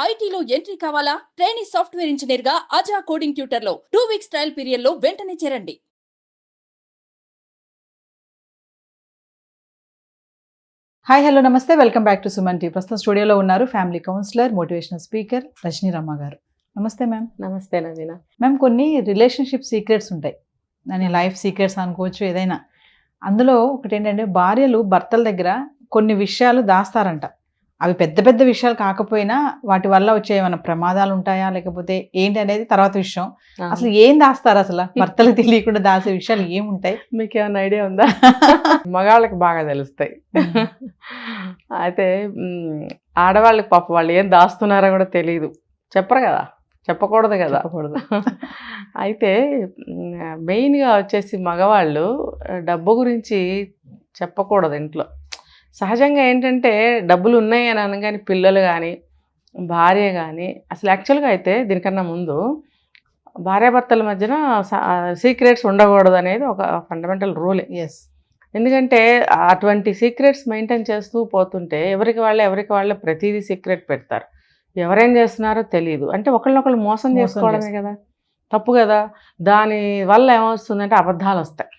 ఐటీలో ఎంట్రీ కావాలా? Trainee software engineer గా అజా కోడింగ్ ట్యూటర్ లో 2 వీక్స్ ట్రయల్ పీరియడ్ లో వెంటనే చేరండి. హాయ్ హలో నమస్తే welcome back to Suman TV. ప్రస్తుతం స్టూడియోలో ఉన్నారు family counsellor motivational speaker Rajani Ramma గారు. నమస్తే మ్యామ్. నమస్తే నవీన. మ్యామ్, కొన్ని రిలేషన్షిప్ సీక్రెట్స్ ఉంటాయి, దాని లైఫ్ సీక్రెట్స్ అనుకోవచ్చు ఏదైనా. అందులో ఒకటి ఏంటంటే భార్యలు భర్తల దగ్గర కొన్ని విషయాలు దాస్తారంట. అవి పెద్ద పెద్ద విషయాలు కాకపోయినా వాటి వల్ల వచ్చే ఏమైనా ప్రమాదాలు ఉంటాయా లేకపోతే ఏంటి అనేది తర్వాత విషయం. అసలు ఏం దాస్తారు అసలు భర్తలకు తెలియకుండా దాసే విషయాలు ఏముంటాయి? మీకు ఏమైనా ఐడియా ఉందా? మగాళ్ళకి బాగా తెలుస్తాయి. అయితే ఆడవాళ్ళకి పాప వాళ్ళు ఏం దాస్తున్నారో కూడా తెలియదు, చెప్పరు కదా, చెప్పకూడదు కదా. అయితే మెయిన్గా వచ్చేసి మగవాళ్ళు డబ్బు గురించి చెప్పకూడదు ఇంట్లో. సహజంగా ఏంటంటే డబ్బులు ఉన్నాయి అని అనగానే పిల్లలు కానీ భార్య కానీ, అసలు యాక్చువల్గా అయితే దీనికన్నా ముందు భార్యాభర్తల మధ్యన సీక్రెట్స్ ఉండకూడదు అనేది ఒక ఫండమెంటల్ రూలే. ఎందుకంటే అటువంటి సీక్రెట్స్ మెయింటైన్ చేస్తూ పోతుంటే ఎవరికి వాళ్ళే ప్రతిదీ సీక్రెట్ పెడతారు. ఎవరేం చేస్తున్నారో తెలియదు. అంటే ఒకళ్ళనొకళ్ళు మోసం చేసుకోవడమే కదా, తప్పు కదా. దాని వల్ల ఏమవుతుందంటే అబద్ధాలు వస్తాయి.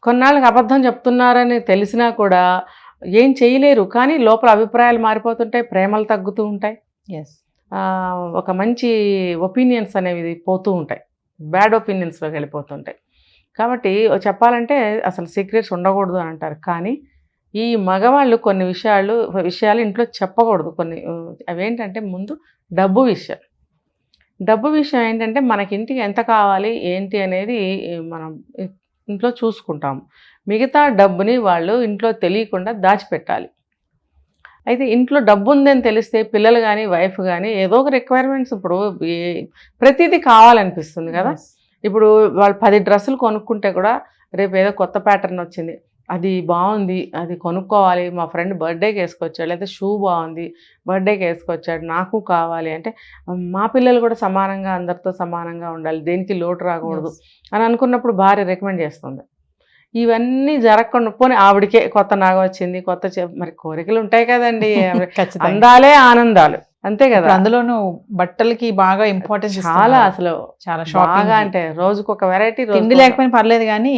కొన్నాళ్ళకి అబద్ధం చెప్తున్నారని తెలిసినా కూడా ఏం చేయలేరు, కానీ లోపల అభిప్రాయాలు మారిపోతుంటాయి, ప్రేమలు తగ్గుతూ ఉంటాయి, ఒక మంచి ఒపీనియన్స్ అనేవి పోతూ ఉంటాయి, బ్యాడ్ ఒపీనియన్స్లోకి వెళ్ళిపోతుంటాయి. కాబట్టి చెప్పాలంటే అసలు సీక్రెట్స్ ఉండకూడదు అని అంటారు. కానీ ఈ మగవాళ్ళు కొన్ని విషయాలు ఇంట్లో చెప్పకూడదు. కొన్ని అవేంటంటే ముందు డబ్బు విషయం ఏంటంటే మనకి ఇంటికి ఎంత కావాలి ఏంటి అనేది మనం ఇంట్లో చూసుకుంటాము. మిగతా డబ్బుని వాళ్ళు ఇంట్లో తెలియకుండా దాచిపెట్టాలి. అయితే ఇంట్లో డబ్బు ఉందని తెలిస్తే పిల్లలు కానీ వైఫ్ కానీ ఏదో ఒక రిక్వైర్మెంట్స్, ఇప్పుడు ప్రతిదీ కావాలనిపిస్తుంది కదా. ఇప్పుడు వాళ్ళు 10 డ్రెస్సులు కొనుక్కుంటే కూడా రేపు ఏదో కొత్త ప్యాటర్న్ వచ్చింది, అది బాగుంది, అది కొనుక్కోవాలి, మా ఫ్రెండ్ బర్త్డేకి వేసుకొచ్చాడు, లేదా షూ బాగుంది బర్త్డేకి వేసుకొచ్చాడు, నాకు కావాలి అంటే మా పిల్లలు కూడా సమానంగా అందరితో సమానంగా ఉండాలి, దేనికి లోటు రాకూడదు అని అనుకున్నప్పుడు భార్య రికమెండ్ చేస్తుంది. ఇవన్నీ జరగకుండా పోనీ ఆవిడకే కొత్త నాగ వచ్చింది, మరి కోరికలు ఉంటాయి కదండి, అందాలే ఆనందాలు, అంతే కదా. అందులోనూ బట్టలకి బాగా ఇంపార్టెన్స్ చాలా, అసలు చాలా బాగా, అంటే రోజుకు ఒక వెరైటీ. తిండి లేకపోయినా పర్లేదు కానీ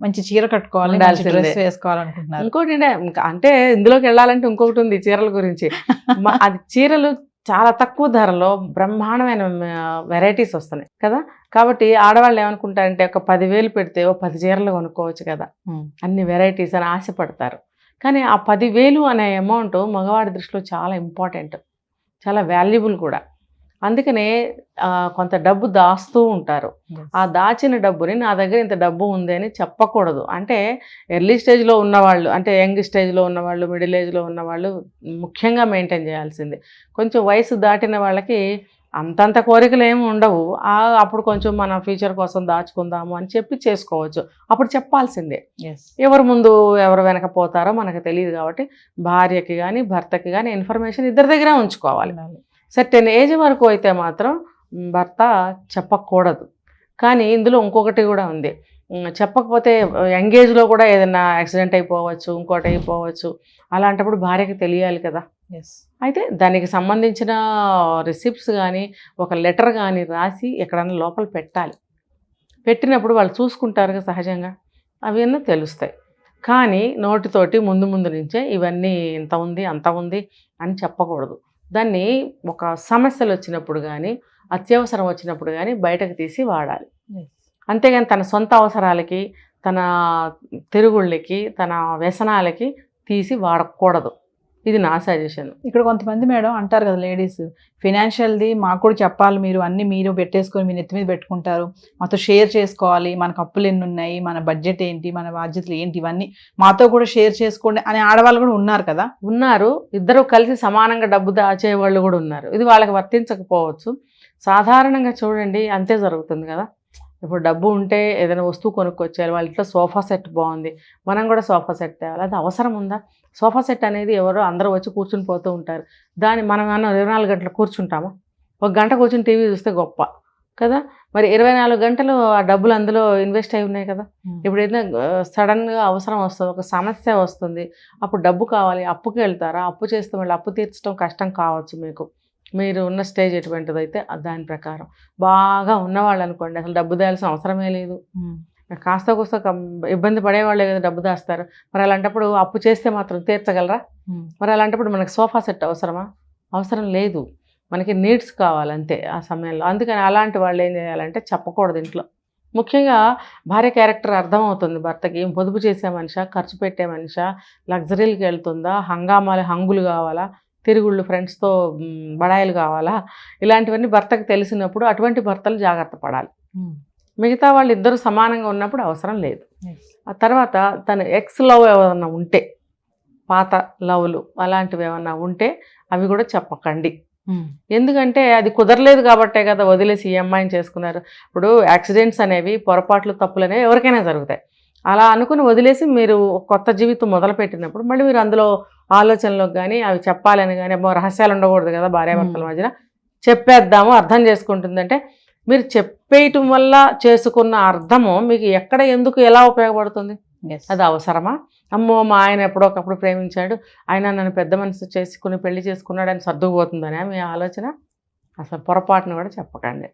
మంచి చీర కట్టుకోవాలి, డ్రెస్ వేసుకోవాలనుకుంటున్నారు. ఇంకోటి అంటే ఇందులోకి వెళ్ళాలంటే ఇంకొకటి ఉంది చీరల గురించి. అది చీరలు చాలా తక్కువ ధరలో బ్రహ్మాండమైన వెరైటీస్ వస్తున్నాయి కదా. కాబట్టి ఆడవాళ్ళు ఏమనుకుంటారంటే ఒక 10,000 పెడితే ఓ 10 చీరలు కొనుక్కోవచ్చు కదా, అన్ని వెరైటీస్ అని ఆశపడతారు. కానీ ఆ 10,000 అనే అమౌంట్ మగవాడి దృష్టిలో చాలా ఇంపార్టెంట్, చాలా వాల్యుబుల్ కూడా. అందుకనే కొంత డబ్బు దాస్తూ ఉంటారు. ఆ దాచిన డబ్బుని నా దగ్గర ఇంత డబ్బు ఉంది అని చెప్పకూడదు. అంటే ఎర్లీ స్టేజ్లో ఉన్నవాళ్ళు, అంటే యంగ్ స్టేజ్లో ఉన్నవాళ్ళు, మిడిల్ ఏజ్లో ఉన్నవాళ్ళు ముఖ్యంగా మెయింటైన్ చేయాల్సింది. కొంచెం వయసు దాటిన వాళ్ళకి అంతంత కోరికలు ఏమి ఉండవు, అప్పుడు కొంచెం మన ఫ్యూచర్ కోసం దాచుకుందాము అని చెప్పి చేసుకోవచ్చు. అప్పుడు చెప్పాల్సిందే. ఎవరు ముందు ఎవరు వెనక పోతారో మనకు తెలియదు. కాబట్టి భార్యకి కానీ భర్తకి కానీ ఇన్ఫర్మేషన్ ఇద్దరి దగ్గర ఉంచుకోవాలి. సర్టెన్ ఏజ్ వరకు అయితే మాత్రం భర్త చెప్పకూడదు. కానీ ఇందులో ఇంకొకటి కూడా ఉంది, చెప్పకపోతే యంగేజ్లో కూడా ఏదైనా యాక్సిడెంట్ అయిపోవచ్చు, ఇంకోటి అయిపోవచ్చు. అలాంటప్పుడు భార్యకి తెలియాలి కదా. అయితే దానికి సంబంధించిన రిసిప్ట్స్ కానీ ఒక లెటర్ కానీ రాసి ఎక్కడన్నా లోపల పెట్టాలి. పెట్టినప్పుడు వాళ్ళు చూసుకుంటారు సహజంగా, అవన్నీ తెలుస్తాయి. కానీ నోటితోటి ముందు నుంచే ఇవన్నీ ఇంత ఉంది అంత ఉంది అని చెప్పకూడదు. దాన్ని ఒక సమస్యలు వచ్చినప్పుడు కానీ అత్యవసరం వచ్చినప్పుడు కానీ బయటకు తీసి వాడాలి. అంతేగాని తన సొంత అవసరాలకి, తన తిరుగుళ్ళకి, తన వ్యసనాలకి తీసి వాడకూడదు. ఇది నా సజెషన్. ఇక్కడ కొంతమంది మేడం అంటారు కదా, లేడీస్, ఫినాన్షియల్ది మాకు కూడా చెప్పాలి, మీరు అన్నీ మీరు పెట్టేసుకొని మీ నెత్తి మీద పెట్టుకుంటారు, మాతో షేర్ చేసుకోవాలి, మనకు అప్పులు ఎన్ని ఉన్నాయి, మన బడ్జెట్ ఏంటి, మన బాధ్యతలు ఏంటి, ఇవన్నీ మాతో కూడా షేర్ చేసుకోండి అనే ఆడవాళ్ళు కూడా ఉన్నారు కదా. ఉన్నారు, ఇద్దరు కలిసి సమానంగా డబ్బు దాచేవాళ్ళు కూడా ఉన్నారు. ఇది వాళ్ళకి వర్తించకపోవచ్చు. సాధారణంగా చూడండి అంతే జరుగుతుంది కదా. ఇప్పుడు డబ్బు ఉంటే ఏదైనా వస్తువు కొనుక్కొచ్చేయాలి, వాళ్ళ ఇంట్లో సోఫా సెట్ బాగుంది, మనం కూడా సోఫా సెట్ తేవాలి, అది అవసరం ఉందా? సోఫా సెట్ అనేది ఎవరో అందరూ వచ్చి కూర్చుని పోతూ ఉంటారు, దాన్ని మనం ఏమన్నా 24 గంటలు కూర్చుంటామా? 1 గంట కూర్చుని టీవీ చూస్తే గొప్ప కదా. మరి 24 గంటలు ఆ డబ్బులు అందులో ఇన్వెస్ట్ అయి ఉన్నాయి కదా. ఇప్పుడు ఏదైనా సడన్గా అవసరం వస్తుంది, ఒక సమస్య వస్తుంది, అప్పుడు డబ్బు కావాలి, అప్పుకి వెళ్తారా? అప్పు చేస్తే మళ్ళీ అప్పు తీర్చడం కష్టం కావచ్చు మీకు. మీరు ఉన్న స్టేజ్ ఎటువంటిదైతే దాని ప్రకారం. బాగా ఉన్నవాళ్ళు అనుకోండి అసలు డబ్బు దాల్సిన అవసరమే లేదు, కాస్త కూస్త ఇబ్బంది పడేవాళ్ళే కదా డబ్బు దాస్తారు. మరి అలాంటప్పుడు అప్పు చేస్తే మాత్రం తీర్చగలరా? మరి అలాంటప్పుడు మనకి సోఫా సెట్ అవసరమా? అవసరం లేదు, మనకి నీడ్స్ కావాలంతే ఆ సమయంలో. అందుకని అలాంటి వాళ్ళు ఏం చేయాలంటే చెప్పకూడదు ఇంట్లో. ముఖ్యంగా భార్య క్యారెక్టర్ అర్థమవుతుంది భర్తకి. ఏం పొదుపు చేసే మనిషా, ఖర్చు పెట్టే మనిషా, లగ్జరీలకి వెళ్తుందా, హంగులు కావాలా, తిరుగుళ్ళు ఫ్రెండ్స్తో బడాయిలు కావాలా, ఇలాంటివన్నీ భర్తకు తెలిసినప్పుడు అటువంటి భర్తలు జాగ్రత్త పడాలి. మిగతా వాళ్ళు ఇద్దరు సమానంగా ఉన్నప్పుడు అవసరం లేదు. ఆ తర్వాత తన ఎక్స్ లవ్ ఏమన్నా ఉంటే, పాత లవ్లు అలాంటివి ఏమన్నా ఉంటే అవి కూడా చెప్పకండి. ఎందుకంటే అది కుదరలేదు కాబట్టే కదా వదిలేసి ఈ అమ్మాయిని చేసుకున్నారు. ఇప్పుడు యాక్సిడెంట్స్ అనేవి, పొరపాట్లు, తప్పులు అనేవి ఎవరికైనా జరుగుతాయి. అలా అనుకుని వదిలేసి మీరు కొత్త జీవితం మొదలుపెట్టినప్పుడు మళ్ళీ మీరు అందులో ఆలోచనలకు కానీ అవి చెప్పాలని కానీ రహస్యాలు ఉండకూడదు కదా భార్యాభర్తల మధ్యన. చెప్పేద్దాము, అర్థం చేసుకుంటుందంటే మీరు చెప్పేయటం వల్ల చేసుకున్న అర్థము మీకు ఎక్కడ, ఎందుకు, ఎలా ఉపయోగపడుతుంది? అది అవసరమా? అమ్మో మా ఆయన ఎప్పుడొకప్పుడు ప్రేమించాడు, ఆయన నన్ను పెద్ద మనసు చేసుకుని పెళ్లి చేసుకున్నాడు అని సర్దుకుపోతుందనే మీ ఆలోచన? అసలు పొరపాటును కూడా చెప్పకండి,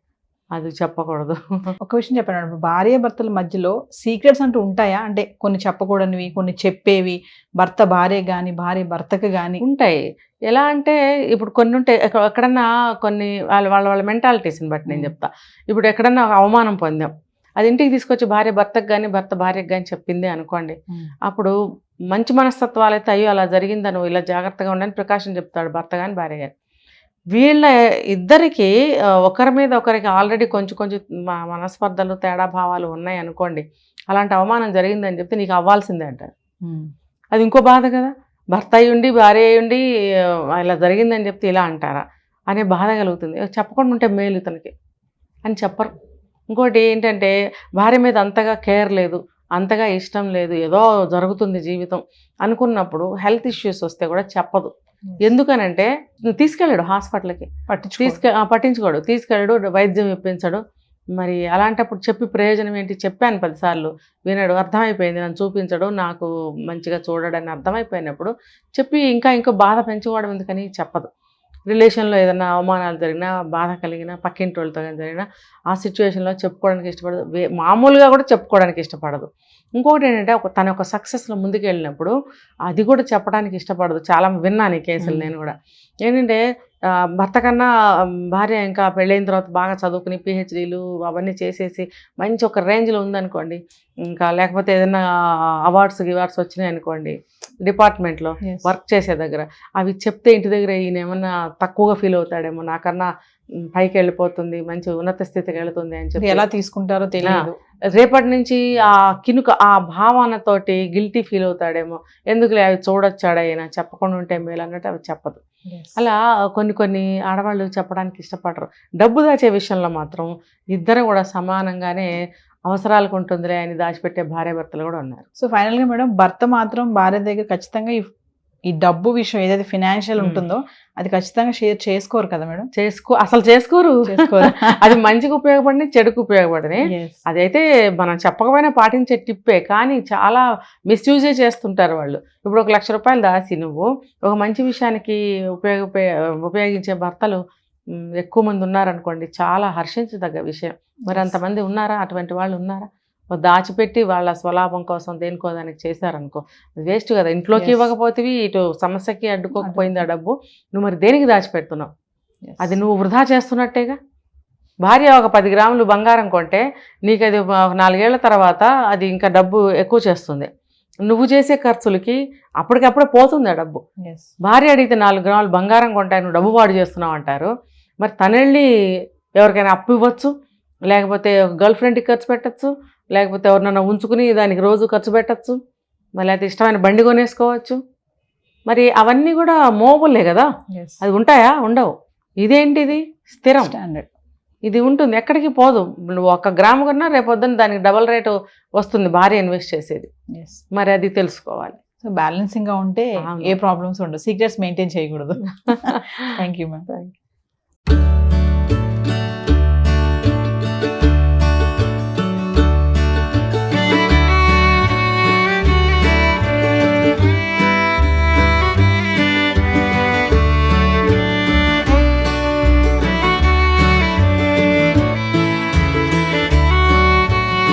అది చెప్పకూడదు. ఒక విషయం చెప్పండి, భార్య భర్తల మధ్యలో సీక్రెట్స్ అంటూ ఉంటాయా? అంటే కొన్ని చెప్పకూడనివి, కొన్ని చెప్పేవి, భర్త భార్య కానీ భార్య భర్తకు కానీ ఉంటాయి. ఎలా అంటే ఇప్పుడు కొన్ని ఉంటాయి, ఎక్కడన్నా కొన్ని వాళ్ళ మెంటాలిటీస్ని బట్టి నేను చెప్తా. ఇప్పుడు ఎక్కడన్నా అవమానం పొందాం, అది ఇంటికి తీసుకొచ్చి భార్య భర్తకు కానీ భర్త భార్యకు కానీ చెప్పింది అనుకోండి, అప్పుడు మంచి మనస్తత్వాలు అయితే అయ్యో అలా జరిగిందా, నువ్వు ఇలా జాగ్రత్తగా ఉండని ప్రికాషన్ చెప్తాడు భర్త కానీ భార్య కానీ. వీళ్ళ ఇద్దరికి ఒకరి మీద ఒకరికి ఆల్రెడీ కొంచెం మనస్పర్ధలు, తేడా భావాలు ఉన్నాయి అనుకోండి, అలాంటి అవమానం జరిగిందని చెప్తే నీకు అవ్వాల్సిందే అంటారు. అది ఇంకో బాధ కదా, భర్త అయ్యుండి భార్య అయ్యుండి ఇలా జరిగిందని చెప్తే ఇలా అంటారా అనే బాధ కలుగుతుంది. చెప్పకుండా ఉంటే మేలు తనకి అని చెప్పరు. ఇంకోటి ఏంటంటే భార్య మీద అంతగా కేర్ లేదు, అంతగా ఇష్టం లేదు, ఏదో జరుగుతుంది జీవితం అనుకున్నప్పుడు హెల్త్ ఇష్యూస్ వస్తే కూడా చెప్పదు. ఎందుకనంటే తీసుకెళ్ళాడు హాస్పిటల్కి, పట్టించుకోడు, తీసుకెళ్ళాడు, వైద్యం ఇప్పించడు. మరి అలాంటప్పుడు చెప్పి ప్రయోజనం ఏంటి? చెప్పాను 10 సార్లు, వినడు, అర్థమైపోయింది, నన్ను చూపించడు, నాకు మంచిగా చూడడని అర్థమైపోయినప్పుడు చెప్పి ఇంకా బాధ పెంచుకోవడం ఎందుకని చెప్పదు. రిలేషన్లో ఏదైనా అవమానాలు జరిగినా, బాధ కలిగినా, పక్కింటి వాళ్ళతో జరిగినా ఆ సిచ్యువేషన్లో చెప్పుకోవడానికి ఇష్టపడదు, మామూలుగా కూడా చెప్పుకోవడానికి ఇష్టపడదు. ఇంకొకటి ఏంటంటే తన ఒక సక్సెస్లో ముందుకు వెళ్ళినప్పుడు అది కూడా చెప్పడానికి ఇష్టపడదు. చాలా విన్నాను ఈ కేసులు నేను కూడా. ఏంటంటే భర్త కన్నా భార్య ఇంకా పెళ్ళైన తర్వాత బాగా చదువుకుని పిహెచ్డీలు అవన్నీ చేసేసి మంచి ఒక రేంజ్లో ఉందనుకోండి, ఇంకా లేకపోతే ఏదైనా అవార్డ్స్ వచ్చినాయి అనుకోండి డిపార్ట్మెంట్లో వర్క్ చేసే దగ్గర, అవి చెప్తే ఇంటి దగ్గర ఈయన ఏమన్నా తక్కువగా ఫీల్ అవుతాడేమో, నాకన్నా పైకి వెళ్ళిపోతుంది, మంచి ఉన్నత స్థితికి వెళుతుంది అని చెప్పి ఎలా తీసుకుంటారో తెలియదు. రేపటి నుంచి ఆ భావనతోటి గిల్టీ ఫీల్ అవుతాడేమో, ఎందుకులే అవి చూడొచ్చాడు అయినా, చెప్పకుండా ఉంటే మేలు అన్నట్టు అవి చెప్పదు. అలా కొన్ని ఆడవాళ్ళు చెప్పడానికి ఇష్టపడరు. డబ్బు దాచే విషయంలో మాత్రం ఇద్దరు కూడా సమానంగానే అవసరాలకు ఉంటుందిలే అని దాచిపెట్టే భార్య భర్తలు కూడా ఉన్నారు. సో ఫైనల్గా మేడం, భర్త మాత్రం భార్య దగ్గర ఖచ్చితంగా ఈ డబ్బు విషయం ఏదైతే ఫినాన్షియల్ ఉంటుందో అది ఖచ్చితంగా షేర్ చేసుకోరు కదా మేడం? అసలు చేసుకోరు. అది మంచికి ఉపయోగపడి చెడుకు ఉపయోగపడని, అదైతే మనం చెప్పకపోయినా పాటించే టిప్పే. కానీ చాలా మిస్యూజే చేస్తుంటారు వాళ్ళు. ఇప్పుడు 1 లక్ష రూపాయలు దాచి నువ్వు ఒక మంచి విషయానికి ఉపయోగించే భర్తలు ఎక్కువ మంది ఉన్నారనుకోండి, చాలా హర్షించదగ్గ విషయం. మరి అంతమంది ఉన్నారా? అటువంటి వాళ్ళు ఉన్నారా? దాచిపెట్టి వాళ్ళ స్వలాభం కోసం దేనికో దానికి చేశారనుకో, వేస్ట్ కదా. ఇంట్లోకి ఇవ్వకపోతే ఇటు సమస్యకి అడ్డుకోకపోయింది ఆ డబ్బు, నువ్వు మరి దేనికి దాచిపెడుతున్నావు? అది నువ్వు వృధా చేస్తున్నట్టేగా. భార్య ఒక 10 గ్రాములు బంగారం కొంటే నీకు అది 4 ఏళ్ల తర్వాత అది ఇంకా డబ్బు ఎక్కువ చేస్తుంది. నువ్వు చేసే ఖర్చులకి అప్పటికప్పుడే పోతుంది ఆ డబ్బు. భార్య అడిగితే 4 గ్రాములు బంగారం కొంటాయి, నువ్వు డబ్బు పాడు చేస్తున్నావు అంటారు. మరి తనెళ్ళి ఎవరికైనా అప్పు ఇవ్వచ్చు, లేకపోతే గర్ల్ ఫ్రెండ్కి ఖర్చు పెట్టచ్చు, లేకపోతే ఎవరినైనా ఉంచుకుని దానికి రోజు ఖర్చు పెట్టచ్చు, మళ్ళీ అయితే ఇష్టమైన బండి కొనేసుకోవచ్చు. మరి అవన్నీ కూడా మోబుల్లే కదా, అది ఉంటాయా? ఉండవు. ఇదేంటిది? స్థిరం స్టాండర్డ్. ఇది ఉంటుంది, ఎక్కడికి పోదు. నువ్వు 1 గ్రాము కొన్నా రేపొద్దున దానికి డబల్ రేటు వస్తుంది భార్య ఇన్వెస్ట్ చేసేది. మరి అది తెలుసుకోవాలి. సో బ్యాలెన్సింగ్గా ఉంటే ఏ ప్రాబ్లమ్స్ ఉండవు, సీక్రెట్స్ మెయింటైన్ చేయకూడదు. Thank you ma'am.